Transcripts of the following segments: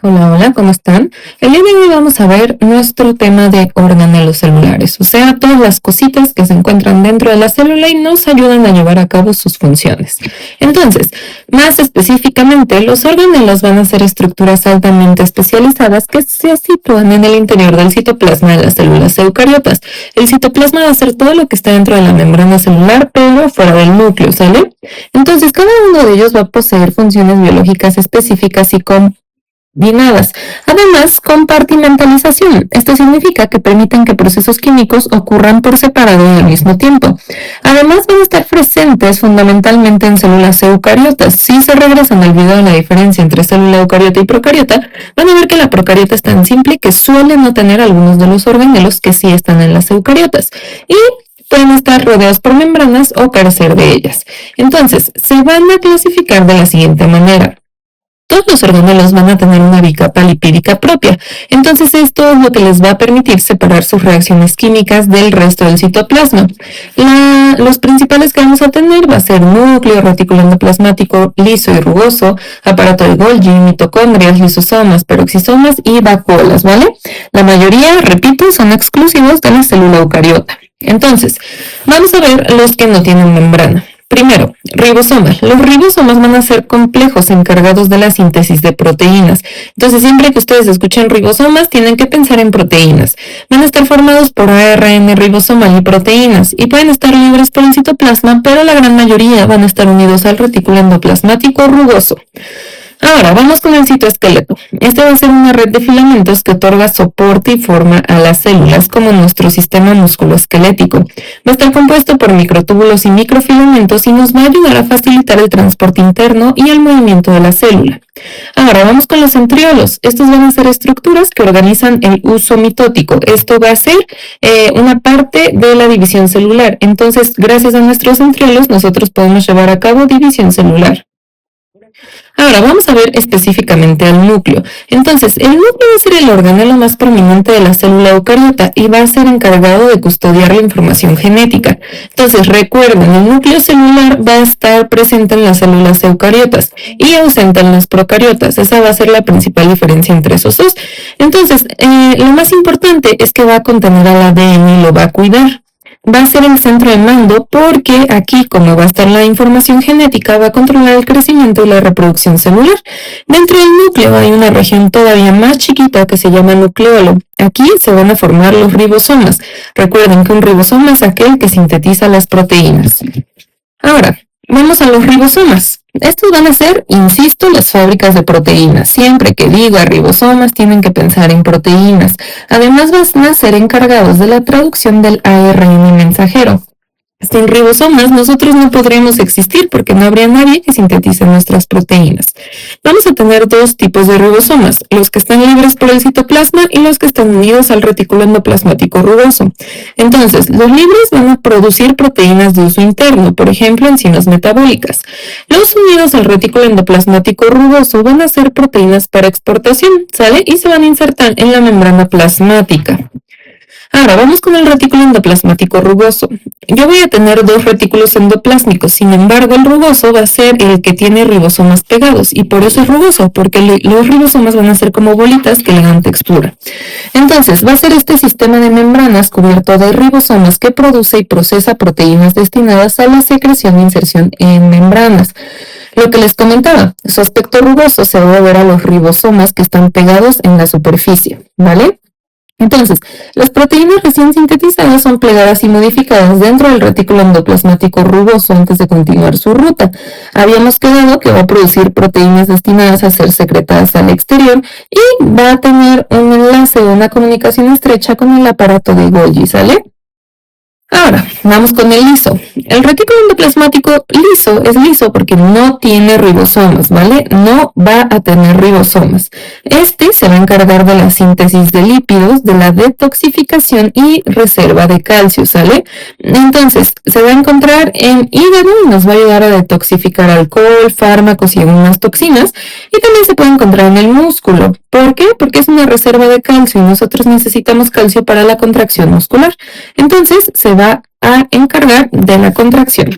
Hola, hola, ¿cómo están? El día de hoy vamos a ver nuestro tema de organelos celulares, o sea, todas las cositas que se encuentran dentro de la célula y nos ayudan a llevar a cabo sus funciones. Entonces, más específicamente, los organelos van a ser estructuras altamente especializadas que se sitúan en el interior del citoplasma de las células eucariotas. El citoplasma va a ser todo lo que está dentro de la membrana celular, pero fuera del núcleo, ¿sale? Entonces, cada uno de ellos va a poseer funciones biológicas específicas y combinadas. Además, compartimentalización. Esto significa que permiten que procesos químicos ocurran por separado y al mismo tiempo. Además, van a estar presentes fundamentalmente en células eucariotas. Si se regresan al video de la diferencia entre célula eucariota y procariota, van a ver que la procariota es tan simple que suele no tener algunos de los organelos que sí están en las eucariotas. Y pueden estar rodeados por membranas o carecer de ellas. Entonces, se van a clasificar de la siguiente manera. Todos los organelos van a tener una bicapa lipídica propia, entonces esto es lo que les va a permitir separar sus reacciones químicas del resto del citoplasma. Los principales que vamos a tener va a ser núcleo, retículo endoplasmático liso y rugoso, aparato de Golgi, mitocondrias, lisosomas, peroxisomas y vacuolas, ¿vale? La mayoría, repito, son exclusivos de la célula eucariota. Entonces, vamos a ver los que no tienen membrana. Primero, ribosomas. Los ribosomas van a ser complejos encargados de la síntesis de proteínas. Entonces, siempre que ustedes escuchen ribosomas, tienen que pensar en proteínas. Van a estar formados por ARN ribosomal y proteínas, y pueden estar libres por el citoplasma, pero la gran mayoría van a estar unidos al retículo endoplasmático rugoso. Ahora, vamos con el citoesqueleto. Este va a ser una red de filamentos que otorga soporte y forma a las células como nuestro sistema musculoesquelético. Va a estar compuesto por microtúbulos y microfilamentos y nos va a ayudar a facilitar el transporte interno y el movimiento de la célula. Ahora, vamos con los centriolos. Estos van a ser estructuras que organizan el uso mitótico. Esto va a ser una parte de la división celular. Entonces, gracias a nuestros centriolos, nosotros podemos llevar a cabo división celular. Ahora vamos a ver específicamente al núcleo. Entonces, el núcleo va a ser el organelo más prominente de la célula eucariota y va a ser encargado de custodiar la información genética. Entonces, recuerden, el núcleo celular va a estar presente en las células eucariotas y ausente en las procariotas. Esa va a ser la principal diferencia entre esos dos. Entonces, lo más importante es que va a contener al ADN y lo va a cuidar. Va a ser el centro de mando porque aquí, como va a estar la información genética, va a controlar el crecimiento y la reproducción celular. Dentro del núcleo hay una región todavía más chiquita que se llama nucleolo. Aquí se van a formar los ribosomas. Recuerden que un ribosoma es aquel que sintetiza las proteínas. Ahora, vamos a los ribosomas. Estos van a ser, insisto, las fábricas de proteínas. Siempre que diga ribosomas, tienen que pensar en proteínas. Además, van a ser encargados de la traducción del ARN mensajero. Sin ribosomas, nosotros no podríamos existir porque no habría nadie que sintetice nuestras proteínas. Vamos a tener dos tipos de ribosomas, los que están libres por el citoplasma y los que están unidos al retículo endoplasmático rugoso. Entonces, los libres van a producir proteínas de uso interno, por ejemplo, enzimas metabólicas. Los unidos al retículo endoplasmático rugoso van a ser proteínas para exportación, ¿sale? Y se van a insertar en la membrana plasmática. Ahora, vamos con el retículo endoplasmático rugoso. Yo voy a tener dos retículos endoplásmicos, sin embargo, el rugoso va a ser el que tiene ribosomas pegados, y por eso es rugoso, porque los ribosomas van a ser como bolitas que le dan textura. Entonces, va a ser este sistema de membranas cubierto de ribosomas que produce y procesa proteínas destinadas a la secreción e inserción en membranas. Lo que les comentaba, su aspecto rugoso se va a ver a los ribosomas que están pegados en la superficie, ¿vale? Entonces, las proteínas recién sintetizadas son plegadas y modificadas dentro del retículo endoplasmático rugoso antes de continuar su ruta. Habíamos quedado que va a producir proteínas destinadas a ser secretadas al exterior y va a tener un enlace o una comunicación estrecha con el aparato de Golgi, ¿sale? Ahora, vamos con el liso. El retículo endoplasmático liso es liso porque no tiene ribosomas, ¿vale? No va a tener ribosomas. Este se va a encargar de la síntesis de lípidos, de la detoxificación y reserva de calcio, ¿sale? Entonces, se va a encontrar en hígado y nos va a ayudar a detoxificar alcohol, fármacos y algunas toxinas. Y también se puede encontrar en el músculo. ¿Por qué? Porque es una reserva de calcio y nosotros necesitamos calcio para la contracción muscular. Entonces, se va a encargar de la contracción.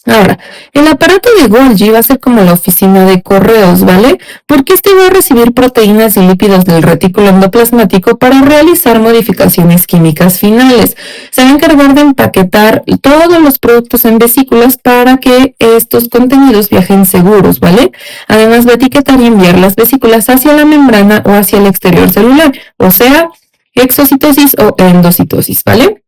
Ahora, el aparato de Golgi va a ser como la oficina de correos, ¿vale? Porque este va a recibir proteínas y lípidos del retículo endoplasmático para realizar modificaciones químicas finales. Se va a encargar de empaquetar todos los productos en vesículas para que estos contenidos viajen seguros, ¿vale? Además va a etiquetar y enviar las vesículas hacia la membrana o hacia el exterior celular, o sea, exocitosis o endocitosis, ¿vale?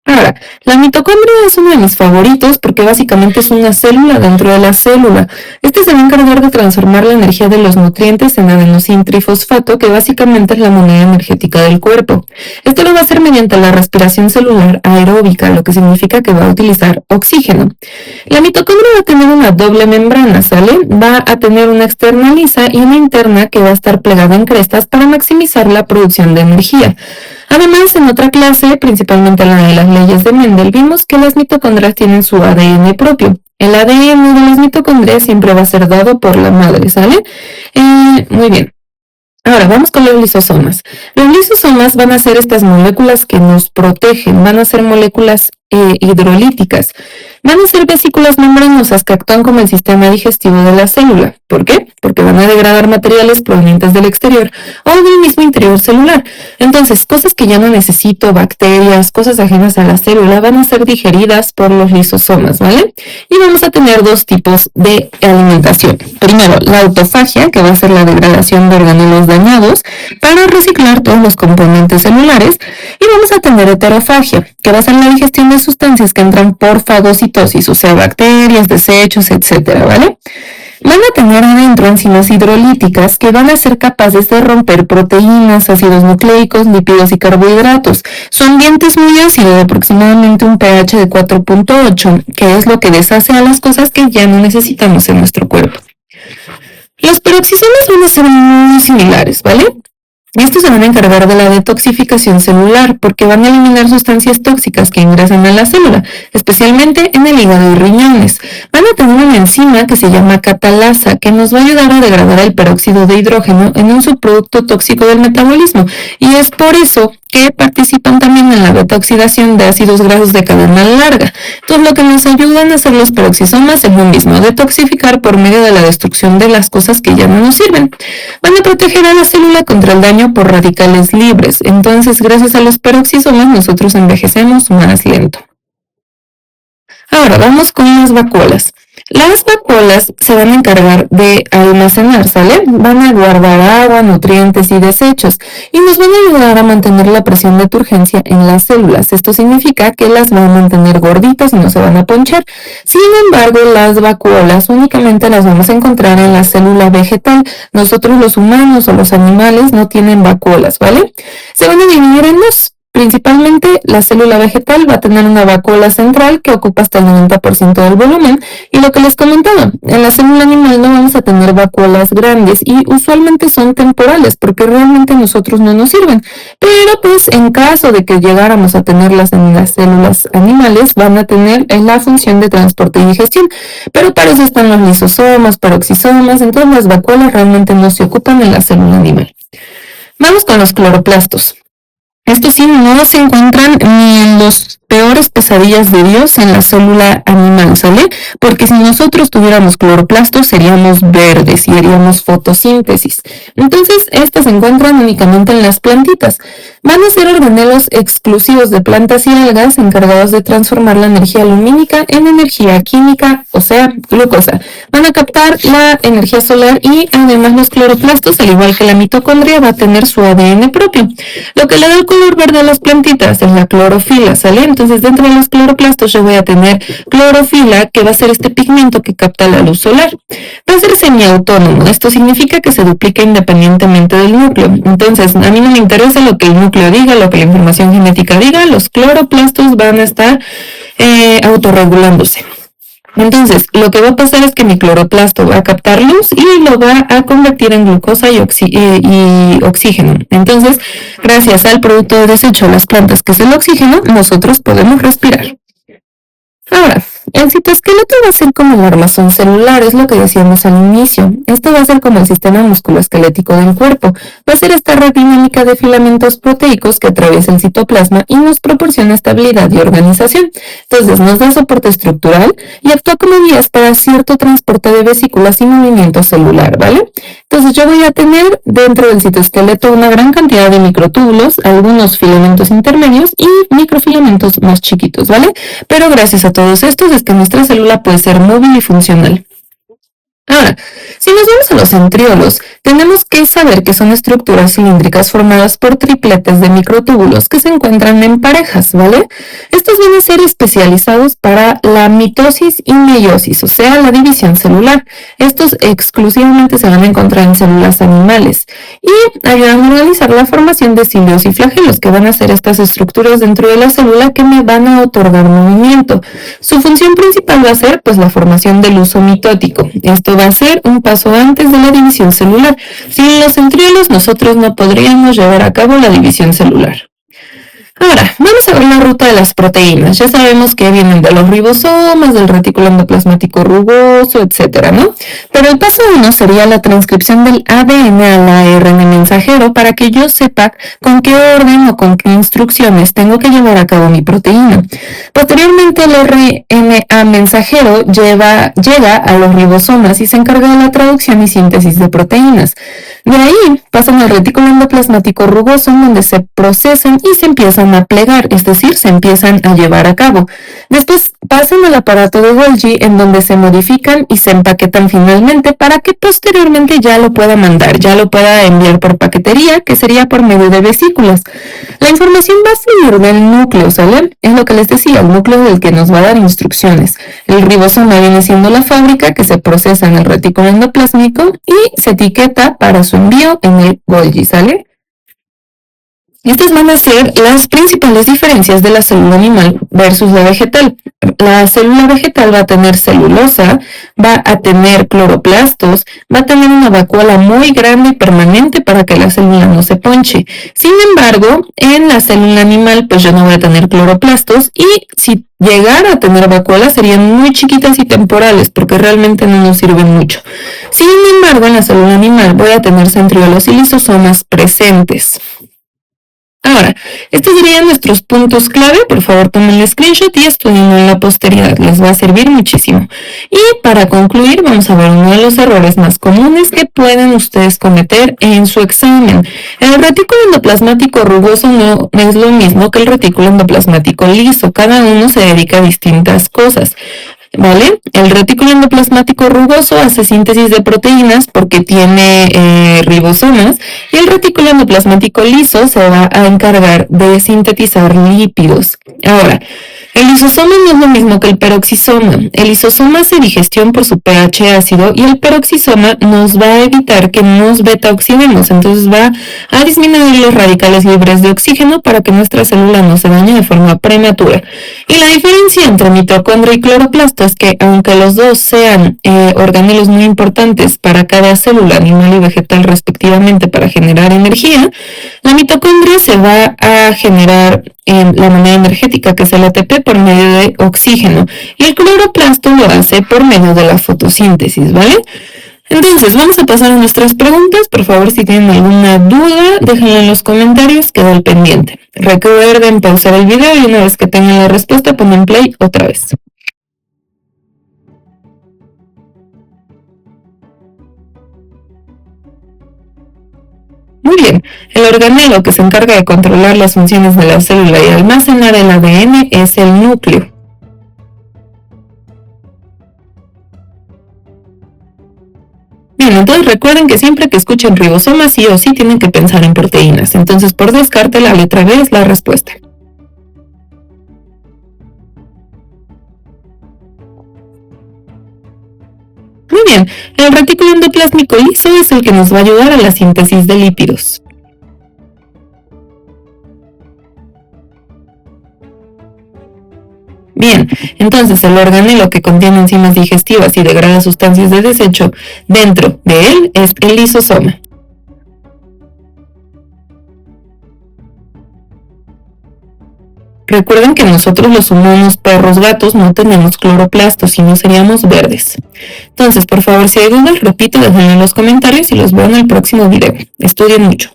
Ahora, la mitocondria es uno de mis favoritos porque básicamente es una célula dentro de la célula. Este se va a encargar de transformar la energía de los nutrientes en adenosín trifosfato, que básicamente es la moneda energética del cuerpo. Esto lo va a hacer mediante la respiración celular aeróbica, lo que significa que va a utilizar oxígeno. La mitocondria va a tener una doble membrana, ¿sale? Va a tener una externa lisa y una interna que va a estar plegada en crestas para maximizar la producción de energía. Además, en otra clase, principalmente la de las leyes de Mendel, vimos que las mitocondrias tienen su ADN propio. El ADN de las mitocondrias siempre va a ser dado por la madre, ¿sale? Muy bien. Ahora, vamos con los lisosomas. Los lisosomas van a ser estas moléculas que nos protegen, van a ser moléculas hidrolíticas. Van a ser vesículas membranosas que actúan como el sistema digestivo de la célula. ¿Por qué? Porque van a degradar materiales provenientes del exterior o del mismo interior celular. Entonces, cosas que ya no necesito, bacterias, cosas ajenas a la célula, van a ser digeridas por los lisosomas, ¿vale? Y vamos a tener dos tipos de alimentación. Primero, la autofagia, que va a ser la degradación de organelos dañados para reciclar todos los componentes celulares. Y vamos a tener heterofagia, que va a ser la digestión de sustancias que entran por fagocitosis, o sea, bacterias, desechos, etcétera, ¿vale? Van a tener adentro enzimas hidrolíticas que van a ser capaces de romper proteínas, ácidos nucleicos, lípidos y carbohidratos. Su ambiente es muy ácido, de aproximadamente un pH de 4.8, que es lo que deshace a las cosas que ya no necesitamos en nuestro cuerpo. Los peroxisomas van a ser muy similares, ¿vale? Estos se van a encargar de la detoxificación celular porque van a eliminar sustancias tóxicas que ingresan a la célula, especialmente en el hígado y riñones. Van a tener una enzima que se llama catalasa que nos va a ayudar a degradar el peróxido de hidrógeno en un subproducto tóxico del metabolismo y es por eso que participan también en la beta-oxidación de ácidos grasos de cadena larga. Entonces, lo que nos ayudan a hacer los peroxisomas es lo mismo, detoxificar por medio de la destrucción de las cosas que ya no nos sirven. Van a proteger a la célula contra el daño por radicales libres. Entonces, gracias a los peroxisomas, nosotros envejecemos más lento. Ahora, vamos con las vacuolas. Las vacuolas se van a encargar de almacenar, ¿sale? Van a guardar agua, nutrientes y desechos y nos van a ayudar a mantener la presión de turgencia en las células. Esto significa que las van a mantener gorditas y no se van a ponchar. Sin embargo, las vacuolas únicamente las vamos a encontrar en la célula vegetal. Nosotros los humanos o los animales no tienen vacuolas, ¿vale? Se van a dividir en dos. Principalmente, la célula vegetal va a tener una vacuola central que ocupa hasta el 90% del volumen y lo que les comentaba, en la célula animal no vamos a tener vacuolas grandes y usualmente son temporales porque realmente a nosotros no nos sirven, pero pues en caso de que llegáramos a tenerlas en las células animales van a tener la función de transporte y digestión, pero para eso están los lisosomas, peroxisomas, entonces las vacuolas realmente no se ocupan en la célula animal. Vamos con los cloroplastos. Estos sí no se encuentran ni en los peores pesadillas de Dios en la célula animal, ¿sale? Porque si nosotros tuviéramos cloroplastos seríamos verdes y haríamos fotosíntesis. Entonces, estas se encuentran únicamente en las plantitas. Van a ser organelos exclusivos de plantas y algas encargados de transformar la energía lumínica en energía química, o sea, glucosa. Van a captar la energía solar y además los cloroplastos, al igual que la mitocondria, va a tener su ADN propio. Lo que le da el color verde a las plantitas es la clorofila, ¿sale? Entonces, dentro de los cloroplastos yo voy a tener clorofila, que va a ser este pigmento que capta la luz solar. Va a ser semiautónomo. Esto significa que se duplica independientemente del núcleo. Entonces, a mí no me interesa lo que el núcleo diga, lo que la información genética diga. Los cloroplastos van a estar autorregulándose. Entonces, lo que va a pasar es que mi cloroplasto va a captar luz y lo va a convertir en glucosa y oxígeno. Entonces, gracias al producto de desecho de las plantas, que es el oxígeno, nosotros podemos respirar. Ahora, El citoesqueleto va a ser como el armazón celular, es lo que decíamos al inicio. Esto va a ser como el sistema musculoesquelético del cuerpo. Va a ser esta red dinámica de filamentos proteicos que atraviesa el citoplasma y nos proporciona estabilidad y organización. Entonces nos da soporte estructural y actúa como vías para cierto transporte de vesículas y movimiento celular, ¿vale? Entonces yo voy a tener dentro del citoesqueleto una gran cantidad de microtúbulos, algunos filamentos intermedios y microfilamentos más chiquitos, ¿vale? Pero gracias a todos estos es que nuestra célula puede ser móvil y funcional. Ahora, si nos vamos a los centriolos, tenemos que saber que son estructuras cilíndricas formadas por tripletes de microtúbulos que se encuentran en parejas, ¿vale? Estos van a ser especializados para la mitosis y meiosis, o sea, la división celular. Estos exclusivamente se van a encontrar en células animales y ayudan a organizar la formación de cilios y flagelos, que van a ser estas estructuras dentro de la célula que me van a otorgar movimiento. Su función principal va a ser, pues, la formación del uso mitótico. Esto va a ser un paso antes de la división celular. Sin los centriolos nosotros no podríamos llevar a cabo la división celular. Ahora, vamos a ver la ruta de las proteínas. Ya sabemos que vienen de los ribosomas, del retículo endoplasmático rugoso, etcétera, ¿no? Pero el paso 1 sería la transcripción del ADN al ARN mensajero para que yo sepa con qué orden o con qué instrucciones tengo que llevar a cabo mi proteína. Posteriormente, el RNA mensajero llega a los ribosomas y se encarga de la traducción y síntesis de proteínas. De ahí pasan al retículo endoplasmático rugoso, en donde se procesan y se empiezan a plegar, es decir, se empiezan a llevar a cabo. Después pasan al aparato de Golgi, en donde se modifican y se empaquetan finalmente para que posteriormente ya lo pueda mandar, ya lo pueda enviar por paquetería, que sería por medio de vesículas. La información va a salir del núcleo, ¿sale? Es lo que les decía, el núcleo del que nos va a dar instrucciones. El ribosoma viene siendo la fábrica que se procesa en el retículo endoplásmico y se etiqueta para su envío en el Golgi, ¿sale? Estas van a ser las principales diferencias de la célula animal versus la vegetal. La célula vegetal va a tener celulosa, va a tener cloroplastos, va a tener una vacuola muy grande y permanente para que la célula no se ponche. Sin embargo, en la célula animal, pues yo no voy a tener cloroplastos y si llegara a tener vacuolas serían muy chiquitas y temporales porque realmente no nos sirven mucho. Sin embargo, en la célula animal voy a tener centriolos y lisosomas presentes. Ahora, estos serían nuestros puntos clave. Por favor, tomen el screenshot y estudienlo en la posteridad. Les va a servir muchísimo. Y para concluir, vamos a ver uno de los errores más comunes que pueden ustedes cometer en su examen. El retículo endoplasmático rugoso no es lo mismo que el retículo endoplasmático liso. Cada uno se dedica a distintas cosas, ¿vale? El retículo endoplasmático rugoso hace síntesis de proteínas porque tiene ribosomas y el retículo endoplasmático liso se va a encargar de sintetizar lípidos. Ahora, el lisosoma no es lo mismo que el peroxisoma. El lisosoma hace digestión por su pH ácido y el peroxisoma nos va a evitar que nos beta-oxidemos, entonces va a disminuir los radicales libres de oxígeno para que nuestra célula no se dañe de forma prematura. Y la diferencia entre mitocondria y cloroplasto es que aunque los dos sean organelos muy importantes para cada célula animal y vegetal respectivamente para generar energía, la mitocondria se va a generar la moneda energética, que es el ATP, por medio de oxígeno, y el cloroplasto lo hace por medio de la fotosíntesis, ¿vale? Entonces, vamos a pasar a nuestras preguntas. Por favor, si tienen alguna duda, déjenla en los comentarios, queda al pendiente. Recuerden pausar el video y una vez que tengan la respuesta, ponen play otra vez. Muy bien, el organelo que se encarga de controlar las funciones de la célula y almacenar el ADN es el núcleo. Bien, entonces recuerden que siempre que escuchen ribosomas sí o sí tienen que pensar en proteínas. Entonces, por descarte, la letra B es la respuesta. Muy bien, el retículo endoplásmico liso es el que nos va a ayudar a la síntesis de lípidos. Bien, entonces el organelo que contiene enzimas digestivas y degrada sustancias de desecho dentro de él es el lisosoma. Recuerden que nosotros los humanos, perros, gatos, no tenemos cloroplastos, sino seríamos verdes. Entonces, por favor, si hay dudas, repito, déjenme en los comentarios y los veo en el próximo video. Estudien mucho.